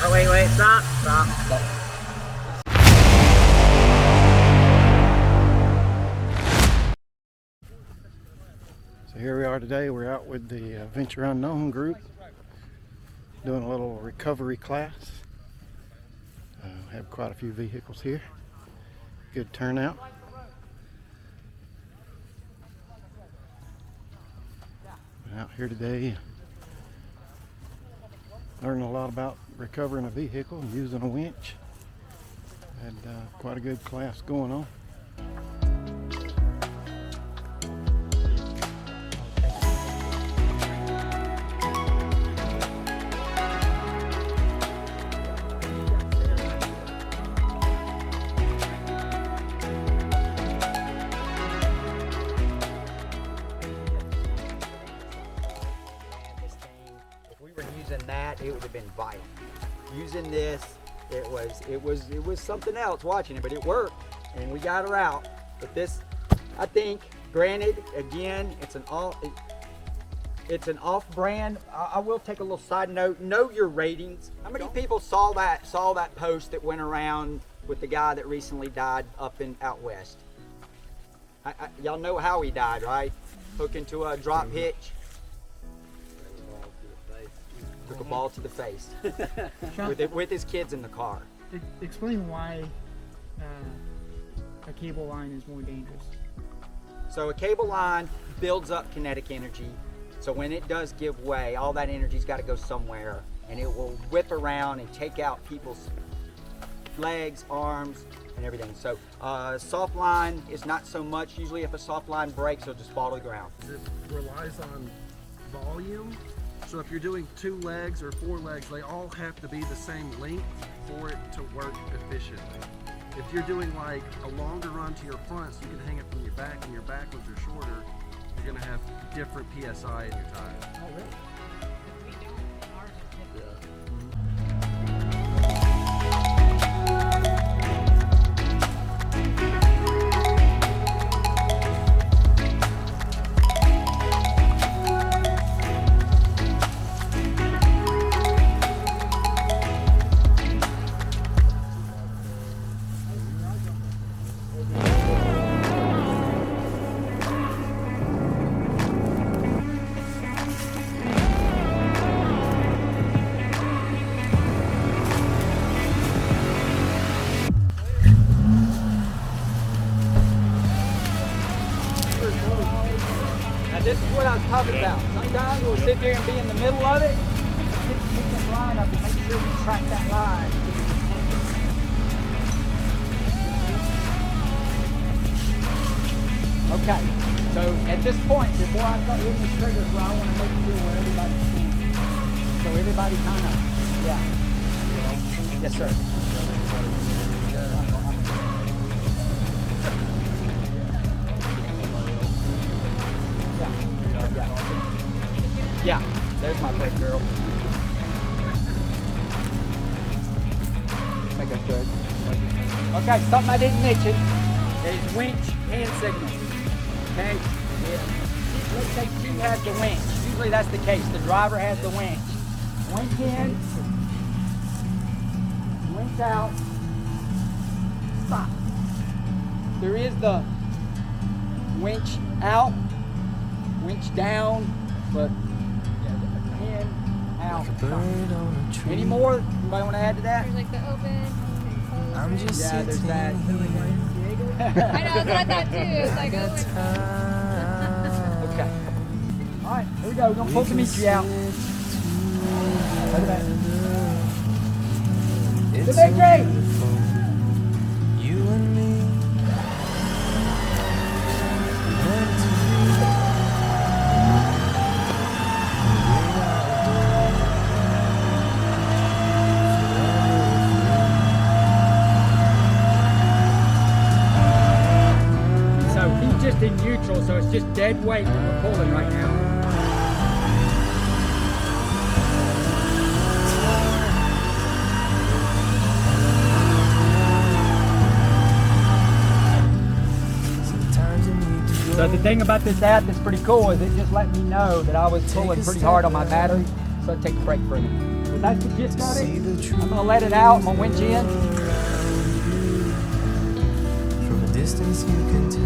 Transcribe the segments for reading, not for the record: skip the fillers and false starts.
Oh, wait, stop. So here we are today. We're out with the Venture Unknown group doing a little recovery class. Have quite a few vehicles here. Good turnout. Been out here today learning a lot about recovering a vehicle and using a winch. Had quite a good class going on. That it would have been vital. Using this, it was something else watching it, but it worked and we got her out. But this, I think, granted, again, it's an off-brand. I will take a little side note. Know your ratings. How many people saw that post that went around with the guy that recently died out west? Y'all know how he died, right? Hooked into a drop hitch. Took a ball to the face with his kids in the car. Explain why a cable line is more dangerous. So a cable line builds up kinetic energy. So when it does give way, all that energy's got to go somewhere, and it will whip around and take out people's legs, arms, and everything. So soft line is not so much. Usually if a soft line breaks, it'll just fall to the ground. It relies on volume. So if you're doing 2 legs or 4 legs, they all have to be the same length for it to work efficiently. If you're doing like a longer run to your front, so you can hang it from your back and your backwards are shorter, you're gonna have different PSI in your tire. Oh, really? This is what I was talking about. Sometimes we'll sit there and be in the middle of it, pick that line up and make sure we track that line. Okay, so at this point, before I start hitting the triggers, where I want to make sure where everybody's standing. So everybody kind of, yeah. Yes, sir. Yeah, there's my big girl. Make us good. Okay, something I didn't mention is winch hand signal. Okay? Yeah. Let's say two has the winch. Usually that's the case. The driver has the winch. Winch in, winch out, stop. There is the winch out, winch down, but in, out, stop. Any more? Anybody want to add to that? There's like the open, close. I'm just Yeah, there's that. I know, I thought that too. It's like open. Okay. Alright, here we go. We're going to pull Dimitri out. Look at that. Dimitri! You and me. Just in neutral, so it's just dead weight that we're pulling right now. So the thing about this app that's pretty cool is it just let me know that I was pulling pretty hard on my battery, so I take the brake for me. that's the gist of see it. the truth I'm gonna let it out. I'm gonna winch in. from a distance you can tell.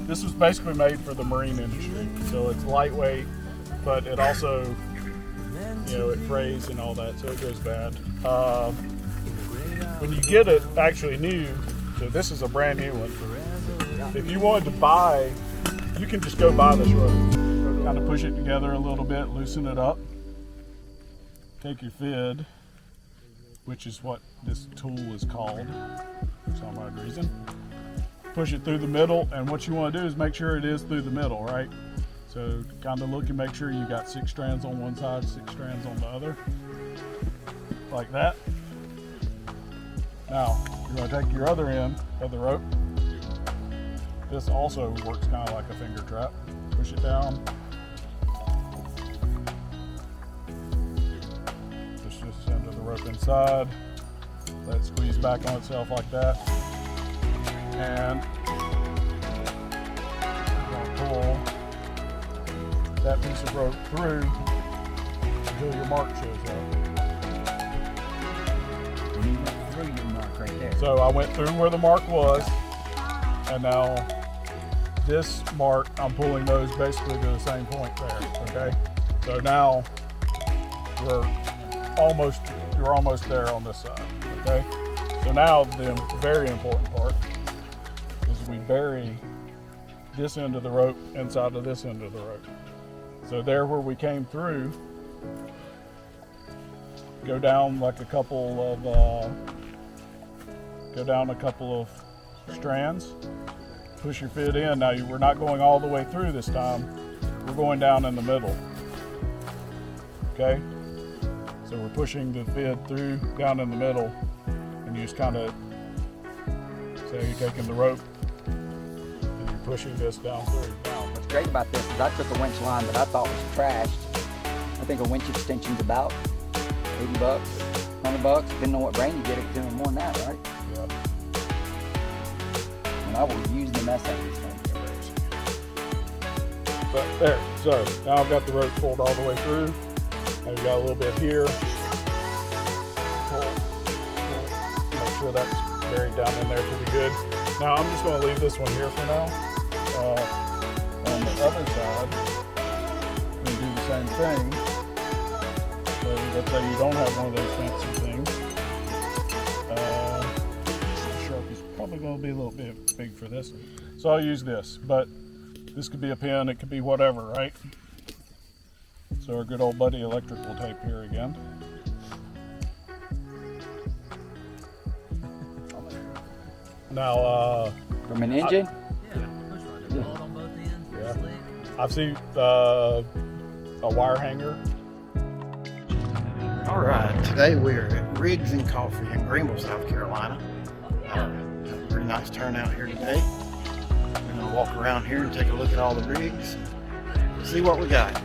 This was basically made for the marine industry, so it's lightweight, but it also, it frays and all that, so it goes bad. When you get it actually new, so this is a brand new one. If you wanted to buy, you can just go buy this rope. Kind of push it together a little bit, loosen it up. Take your fid, which is what this tool is called for some odd reason. Push it through the middle, and what you want to do is make sure it is through the middle, right? So kind of look and make sure you got 6 strands on one side, 6 strands on the other, like that. Now, you're going to take your other end of the rope. This also works kind of like a finger trap. Push it down. Push this end of the rope inside. Let it squeeze back on itself like that. And I'm going to pull that piece of rope through until your mark shows up. Through your mark right there. So I went through where the mark was, and now this mark, I'm pulling those basically to the same point there, okay? So now you're almost there on this side, okay? So now the very important part is we bury this end of the rope inside of this end of the rope. So there where we came through, go down like a couple of strands, push your fid in. Now we're not going all the way through this time, we're going down in the middle, okay? So we're pushing the fid through, down in the middle, and you just kind of, so you're taking the rope and you're pushing this down through. Now, what's great about this is I took a winch line that I thought was trashed. I think a winch extension's about 80 bucks, 100 bucks, depending on what brand you get it to, and more than that, right? Yeah. And I will use the mess out of this thing. But there, so now I've got the rope pulled all the way through. Now we've got a little bit here. Pull. Make sure that's buried down in there pretty good. Now I'm just going to leave this one here for now. On the other side, I'm going to do the same thing. So let's say you don't have one of those fancy things. The Sharpie's probably going to be a little bit big for this. So I'll use this, but this could be a pen, it could be whatever, right? So our good old buddy electrical tape here again. Now, From an engine? yeah, I've seen a wire hanger. All right, today we're at Riggs and Coffee in Greenville, South Carolina. Had a pretty nice turnout here today. We're gonna walk around here and take a look at all the rigs, see what we got.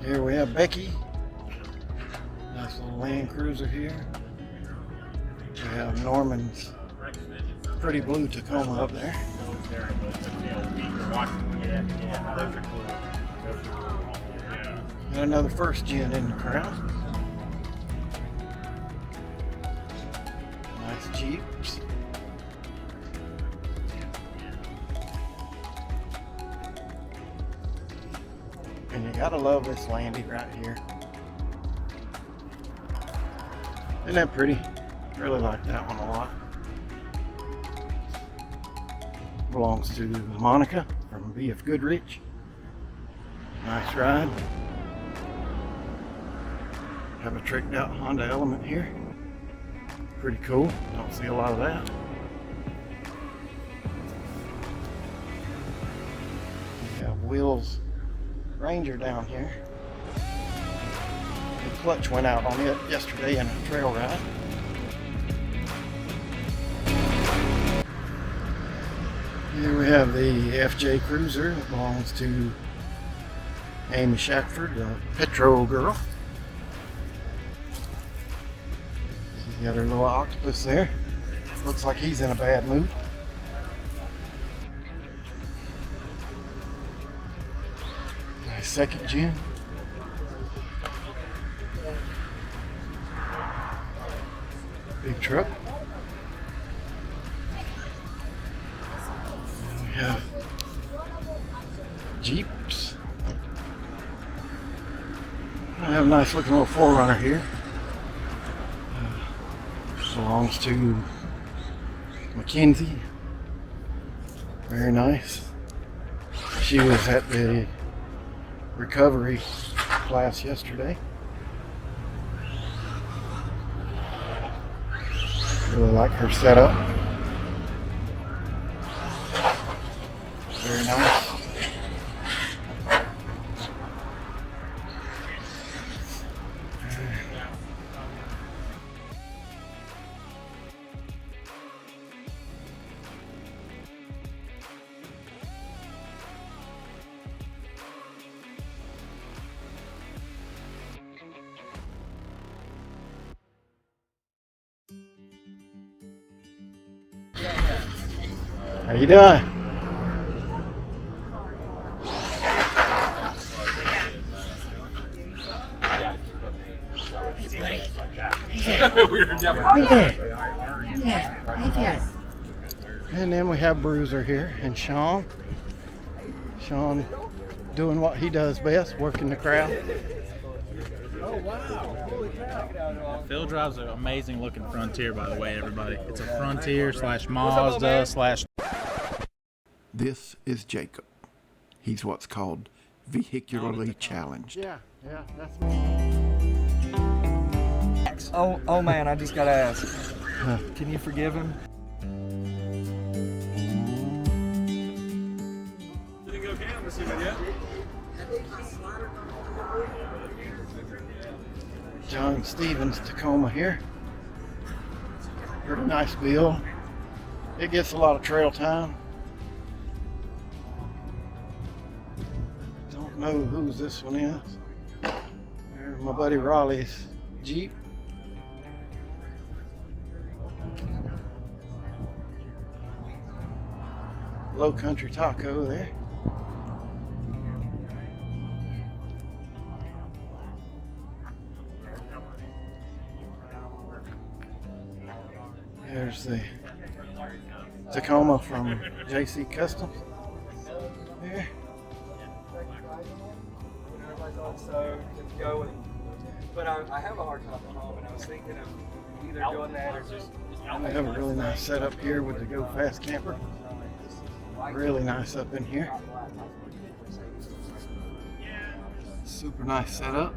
Here we have Becky, nice little Land Cruiser here. We have Norman's pretty blue Tacoma up there. Got another first gen in the crowd. Nice Jeeps. And you gotta love this Landy right here. Isn't that pretty? Really like that one a lot. Belongs to Monica from BF Goodrich. Nice ride. Have a tricked out Honda Element here. Pretty cool. Don't see a lot of that. We have Will's Ranger down here. The clutch went out on it yesterday in a trail ride. Here we have the FJ Cruiser. It belongs to Amy Shackford, the Petro girl. She's got her little octopus there. Looks like he's in a bad mood. second gen. Big truck. We have Jeeps. I have a nice looking little 4Runner here. Belongs to Mackenzie. Very nice. She was at the recovery class yesterday. Really like her setup. Very nice. How you doing? And then we have Bruiser here and Sean. Sean doing what he does best, working the crowd. Phil drives an amazing looking Frontier, by the way, everybody. It's a Frontier slash Mazda slash. This is Jacob. He's what's called vehicularly challenged. Yeah, that's Oh man, I just gotta ask. Can you forgive him? John Stevens Tacoma here. Pretty nice build. It gets a lot of trail time. Don't know whose this one is. There's my buddy Raleigh's Jeep. Low Country Taco there. There's the Tacoma from JC Customs. There. But I have a hard top at home, and I was thinking of either doing that or just. We have a really nice setup here with the Go Fast camper. Really nice up in here. Super nice setup.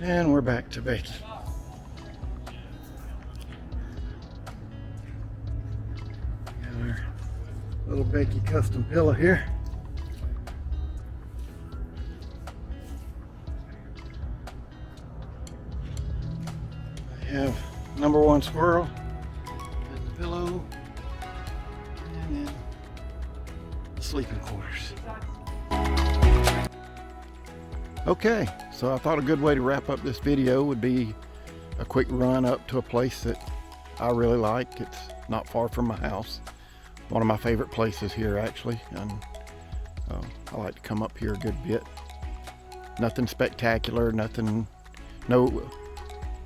And we're back to Becky. Got our little Becky custom pillow here. I have number one squirrel as the pillow, and then the sleeping quarters. Okay, so I thought a good way to wrap up this video would be a quick run up to a place that I really like. It's not far from my house. One of my favorite places here actually, and I like to come up here a good bit. Nothing spectacular, nothing, no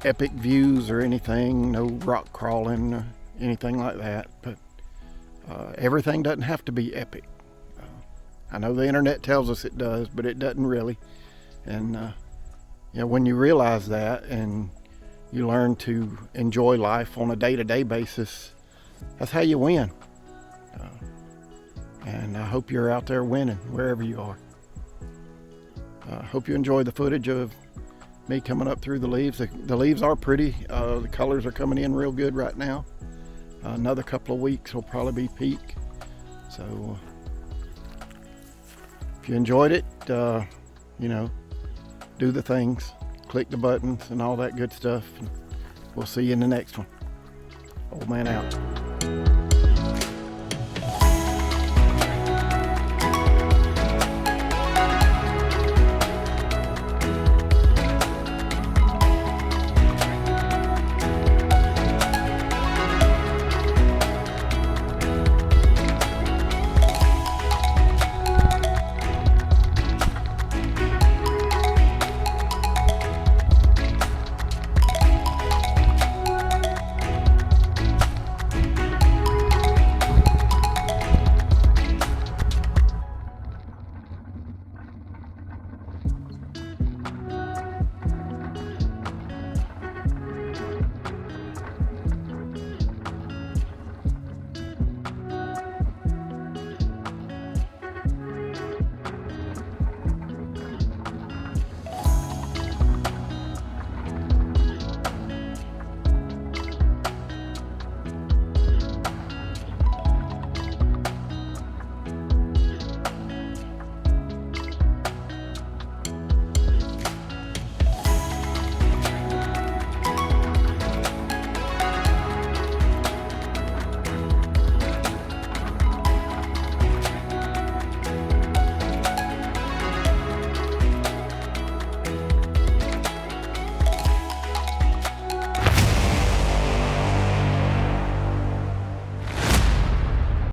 epic views or anything, no rock crawling or anything like that, but everything doesn't have to be epic. I know the internet tells us it does, but it doesn't really. And you know, when you realize that and you learn to enjoy life on a day-to-day basis, that's how you win. And I hope you're out there winning wherever you are. I hope you enjoy the footage of me coming up through the leaves. The leaves are pretty. The colors are coming in real good right now. Another couple of weeks will probably be peak. So if you enjoyed it, you know, do the things, click the buttons and all that good stuff. We'll see you in the next one. Old man out.